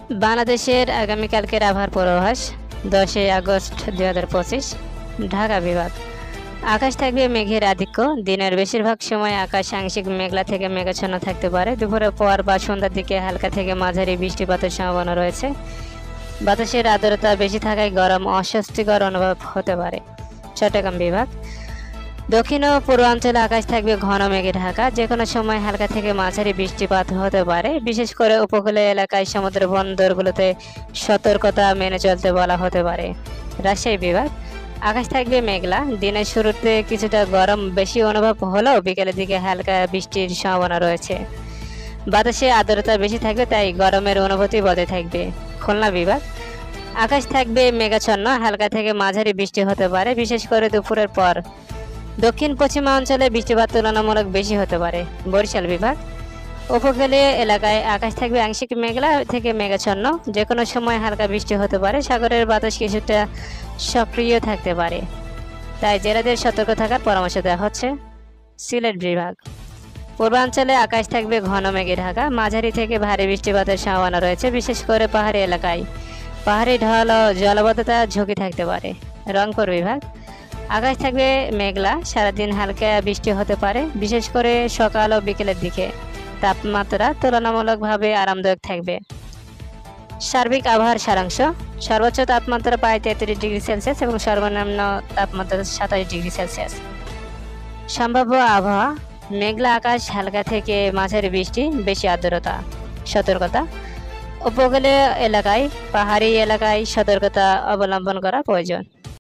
বাংলাদেশের আগামীকালকের আবহাওয়ার পূর্বাভাস 10 আগস্ট 2025। ঢাকা বিভাগ। আকাশ থাকবে মেঘের আধিক্য। দিনের বেশিরভাগ সময় আকাশ আংশিক মেঘলা থেকে মেঘাচ্ছন্ন থাকতে পারে। দুপুরের পর বা সন্ধ্যার দিকে হালকা থেকে মাঝারি বৃষ্টিপাতের সম্ভাবনা রয়েছে। বাতাসের আর্দ্রতা বেশি থাকায় গরম অস্বস্তিকর অনুভব হতে পারে। চট্টগ্রাম বিভাগ। দক্ষিণ ও পূর্বাঞ্চলে আকাশ থাকবে ঘন মেঘে ঢাকা। যে কোনো সময় হালকা থেকে মাঝারি বৃষ্টিপাত হতে পারে। বিশেষ করে উপকূলীয় এলাকায় সমুদ্র বন্দরগুলোতে সতর্কতা মেনে চলতে বলা হতে পারে। রাজশাহী বিভাগ। আকাশ থাকবে মেঘলা। দিনের শুরুতে কিছুটা গরম বেশি অনুভব হলেও বিকেলের দিকে হালকা বৃষ্টির সম্ভাবনা রয়েছে। বাতাসে আর্দ্রতা বেশি থাকবে, তাই গরমের অনুভূতি বজায় থাকবে। খুলনা বিভাগ। আকাশ থাকবে মেঘাচ্ছন্ন। হালকা থেকে মাঝারি বৃষ্টি হতে পারে, বিশেষ করে দুপুরের পর। দক্ষিণ পশ্চিমাঞ্চলে বৃষ্টিপাত তুলনামূলক বেশি হতে পারে। বরিশাল বিভাগ। উপকূলীয় এলাকায় আকাশ থাকবে আংশিক মেঘলা থেকে মেঘাচ্ছন্ন। যে কোনো সময় হালকা বৃষ্টি হতে পারে। সাগরের বাতাস কিছুটা সক্রিয় থাকতে পারে, তাই জেলেদের সতর্ক থাকার পরামর্শ দেওয়া হচ্ছে। সিলেট বিভাগ। পূর্বাঞ্চলে আকাশ থাকবে ঘন মেঘে ঢাকা। মাঝারি থেকে ভারী বৃষ্টিপাতের সম্ভাবনা রয়েছে, বিশেষ করে পাহাড়ি এলাকায়। পাহাড়ি ঢল ও জলাবদ্ধতার ঝুঁকি থাকতে পারে। রংপুর বিভাগ। আকাশ থাকবে মেঘলা। সারাদিন হালকা বৃষ্টি হতে পারে, বিশেষ করে সকাল ও বিকেলের দিকে। তাপমাত্রা তুলনামূলকভাবে আরামদায়ক থাকবে। সার্বিক আবহাওয়ার সারাংশ। সর্বোচ্চ তাপমাত্রা প্রায় 33 ডিগ্রি সেলসিয়াস এবং সর্বনিম্ন তাপমাত্রা 27 ডিগ্রি সেলসিয়াস। সম্ভাব্য আবহাওয়া: মেঘলা আকাশ, হালকা থেকে মাঝারি বৃষ্টি, বেশি আর্দ্রতা। সতর্কতা: উপকূলীয় এলাকায়, পাহাড়ি এলাকায় সতর্কতা অবলম্বন করা প্রয়োজন।